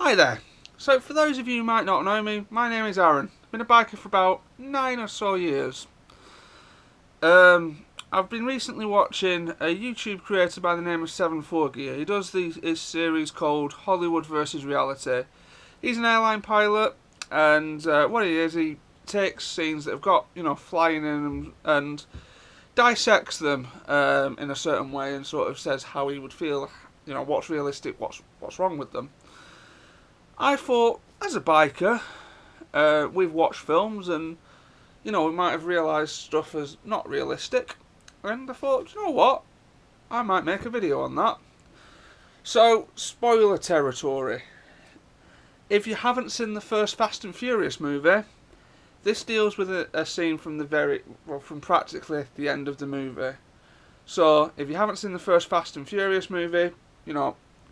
Hi there. So for those of you who might not know me, my name is Aaron. I've been a biker for about 9 or so years. I've been recently watching a YouTube creator by the name of 7-4 Gear. He does his series called Hollywood vs Reality. He's an airline pilot, and what he is, he takes scenes that have got, flying in them and dissects them in a certain way and sort of says how he would feel, what's realistic, what's wrong with them. I thought, as a biker, we've watched films and, we might have realised stuff as not realistic. And I thought, you know what? I might make a video on that. So, spoiler territory. If you haven't seen the first Fast and Furious movie, this deals with a scene from from practically the end of the movie. So, if you haven't seen the first Fast and Furious movie,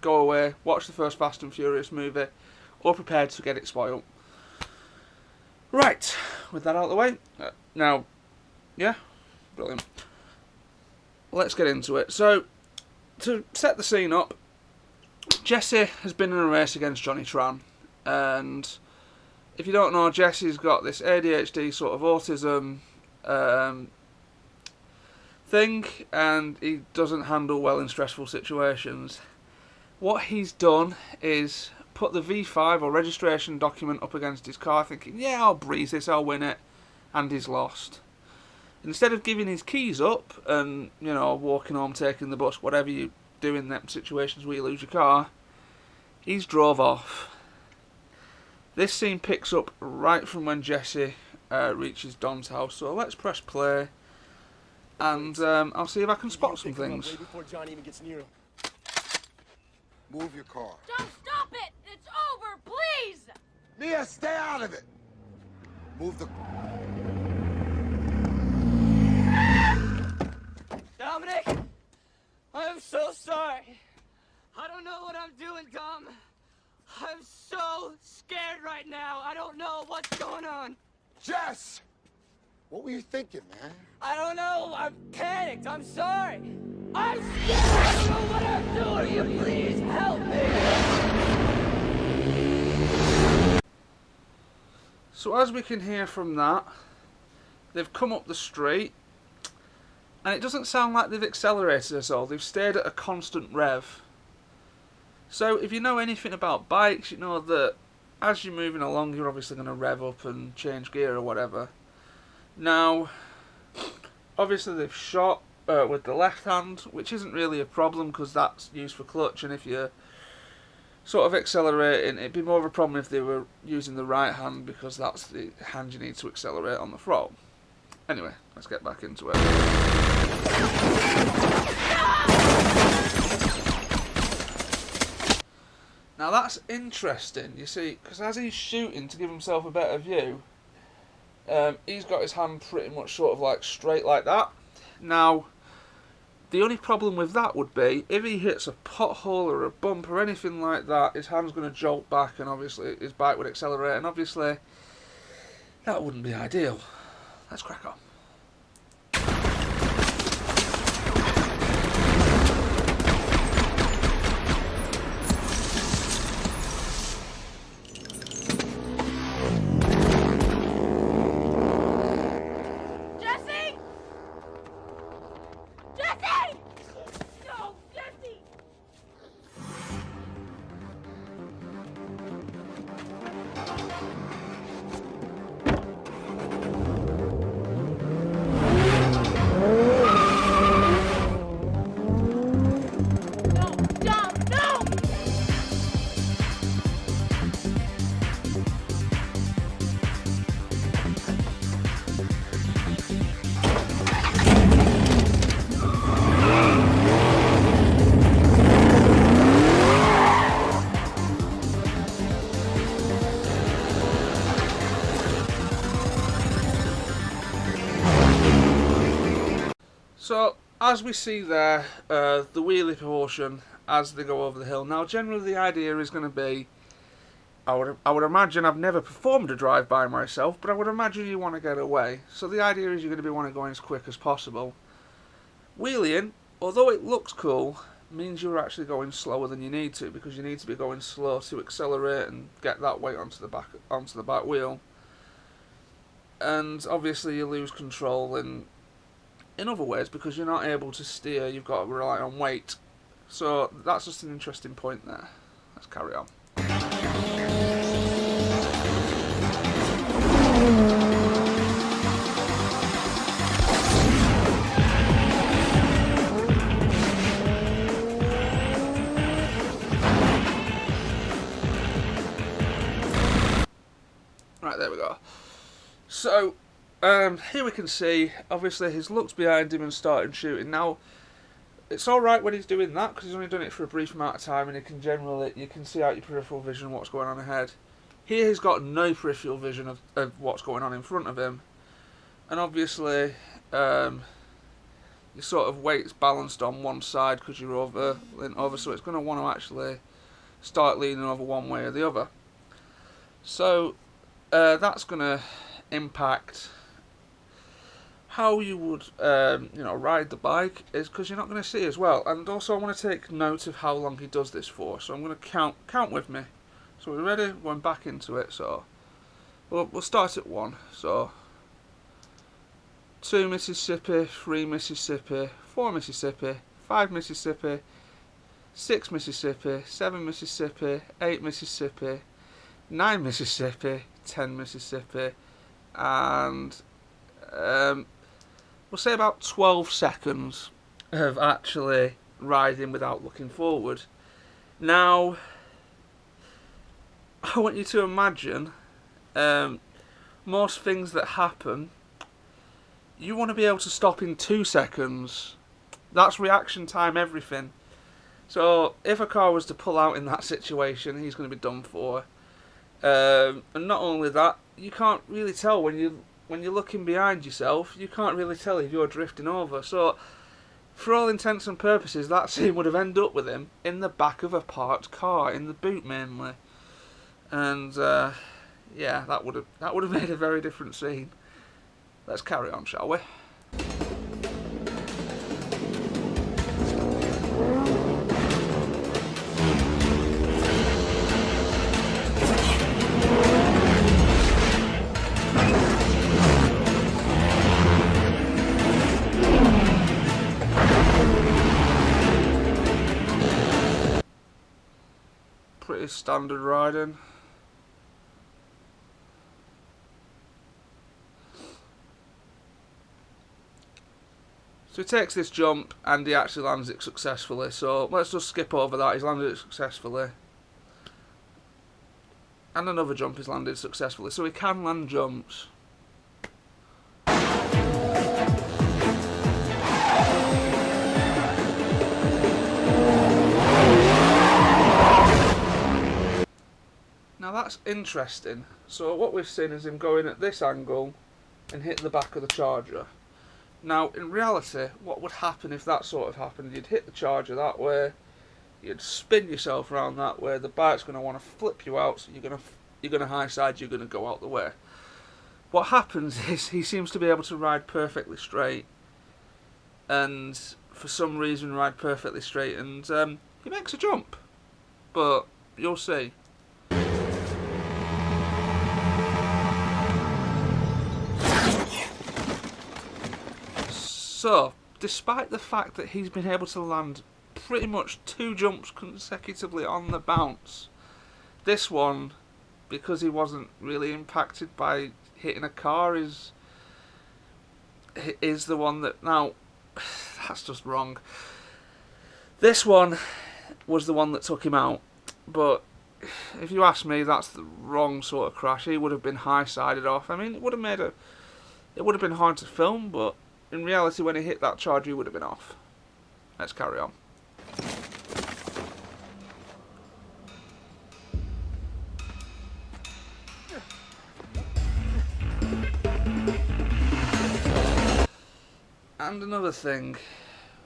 go away, watch the first Fast and Furious movie, or prepare to get it spoiled. Right, with that out of the way, now, yeah, brilliant. Let's get into it. So, to set the scene up, Jesse has been in a race against Johnny Tran, and if you don't know, Jesse's got this ADHD sort of autism thing, and he doesn't handle well in stressful situations. What he's done is put the V5 or registration document up against his car, thinking, yeah, I'll breeze this, I'll win it, and he's lost. Instead of giving his keys up and, walking home, taking the bus, whatever you do in them situations where you lose your car, he's drove off. This scene picks up right from when Jesse reaches Don's house, so let's press play, and I'll see if I can spot some things. Before John even gets near him. Move your car. Don't stop it! It's over, please! Mia, stay out of it! Move the... Dominic! I'm so sorry. I don't know what I'm doing, Dom. I'm so scared right now. I don't know what's going on. Jess! What were you thinking, man? I don't know. I'm panicked. I'm sorry. I'm scared. I don't know what I'm doing. Will you please help me? So as we can hear from that, they've come up the street, and it doesn't sound like they've accelerated at all. They've stayed at a constant rev. So if you know anything about bikes, you know that as you're moving along, you're obviously going to rev up and change gear or whatever. Now, obviously they've shot with the left hand, which isn't really a problem because that's used for clutch, and if you're sort of accelerating, it'd be more of a problem if they were using the right hand because that's the hand you need to accelerate on the throttle. Anyway, let's get back into it. Now that's interesting, you see, because as he's shooting to give himself a better view, he's got his hand pretty much sort of like straight like that. Now, the only problem with that would be, if he hits a pothole or a bump or anything like that, his hand's going to jolt back and obviously his bike would accelerate, and obviously that wouldn't be ideal. Let's crack on. So, as we see there, the wheelie portion as they go over the hill. Now, generally the idea is going to be, I would imagine, I've never performed a drive-by myself, but I would imagine you want to get away. So the idea is you're going to be wanting to go as quick as possible. Wheeling, although it looks cool, means you're actually going slower than you need to, because you need to be going slow to accelerate and get that weight onto the back wheel. And obviously you lose control in other ways because you're not able to steer. You've got to rely on weight. So that's just an interesting point there. Let's carry on. Right, there we go. So, here we can see, obviously, he's looked behind him and started shooting. Now, it's alright when he's doing that, because he's only done it for a brief amount of time, and you can see out your peripheral vision what's going on ahead. Here he's got no peripheral vision of what's going on in front of him. And obviously, your sort of weight's balanced on one side because you're leaning over, so it's going to want to actually start leaning over one way or the other. So, that's going to impact how you would ride the bike, is because you're not going to see as well. And also I want to take note of how long he does this for, so I'm going to count with me. So we're ready, going back into it. So we'll start at 1. So 2 Mississippi, 3 Mississippi, 4 Mississippi, 5 Mississippi, 6 Mississippi, 7 Mississippi, 8 Mississippi, 9 Mississippi, 10 Mississippi, and we'll say about 12 seconds of actually riding without looking forward. Now, I want you to imagine most things that happen, you want to be able to stop in 2 seconds. That's reaction time, everything. So if a car was to pull out in that situation, he's going to be done for. And not only that, you can't really tell when you're looking behind yourself, you can't really tell if you're drifting over. So for all intents and purposes, that scene would have ended up with him in the back of a parked car, in the boot mainly. And yeah, that would have made a very different scene. Let's carry on, shall we? Pretty standard riding. So he takes this jump and he actually lands it successfully. So let's just skip over that. He's landed it successfully. And another jump is landed successfully. So he can land jumps. Now that's interesting. So what we've seen is him going at this angle and hit the back of the Charger. Now in reality, what would happen if that sort of happened? You'd hit the Charger that way, you'd spin yourself around that way, the bike's going to want to flip you out, so you're going to high side, you're going to go out the way. What happens is he seems to be able to ride perfectly straight, and for some reason ride perfectly straight, and he makes a jump, but you'll see. So, despite the fact that he's been able to land pretty much 2 jumps consecutively on the bounce, this one, because he wasn't really impacted by hitting a car, is the one that... Now, that's just wrong. This one was the one that took him out, but if you ask me, that's the wrong sort of crash. He would have been high-sided off. I mean, it would have been hard to film, but in reality, when he hit that Charger, he would have been off. Let's carry on. And another thing,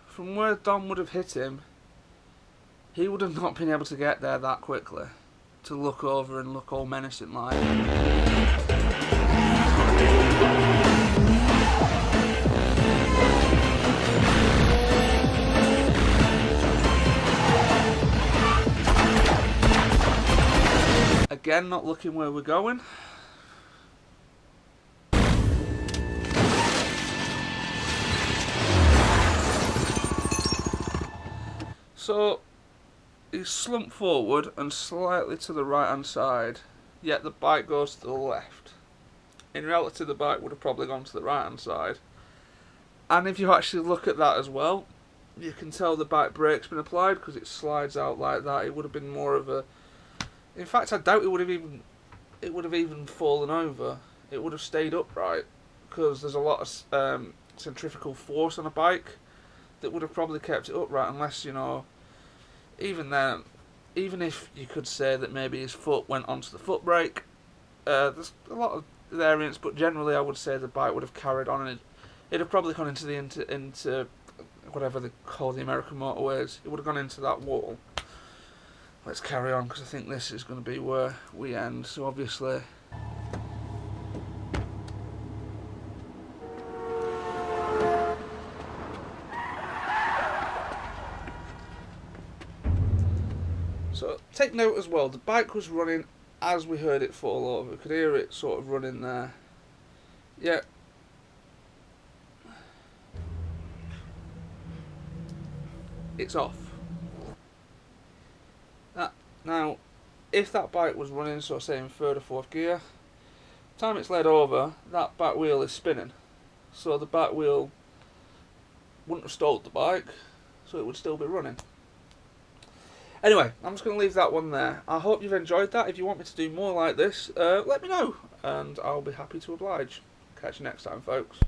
from where Dom would have hit him, he would have not been able to get there that quickly to look over and look all menacing like. again, not looking where we're going. So he's slumped forward and slightly to the right hand side, yet the bike goes to the left. In reality, the bike would have probably gone to the right hand side. And if you actually look at that as well, you can tell the bike brake's been applied because it slides out like that. It would have been more of a... In fact, I doubt it would have even fallen over. It would have stayed upright because there's a lot of centrifugal force on a bike that would have probably kept it upright, unless, you know, even then, even if you could say that maybe his foot went onto the foot brake, there's a lot of variants, but generally I would say the bike would have carried on, and it'd have probably gone into whatever they call the American motorways. It would have gone into that wall. Let's carry on, because I think this is going to be where we end. So obviously, so take note as well, the bike was running as we heard it fall over. We could hear it sort of running there. Yeah. It's off. Now, if that bike was running, so say in third or fourth gear, time it's laid over, that back wheel is spinning. So the back wheel wouldn't have stalled the bike, so it would still be running. Anyway, I'm just going to leave that one there. I hope you've enjoyed that. If you want me to do more like this, let me know, and I'll be happy to oblige. Catch you next time, folks.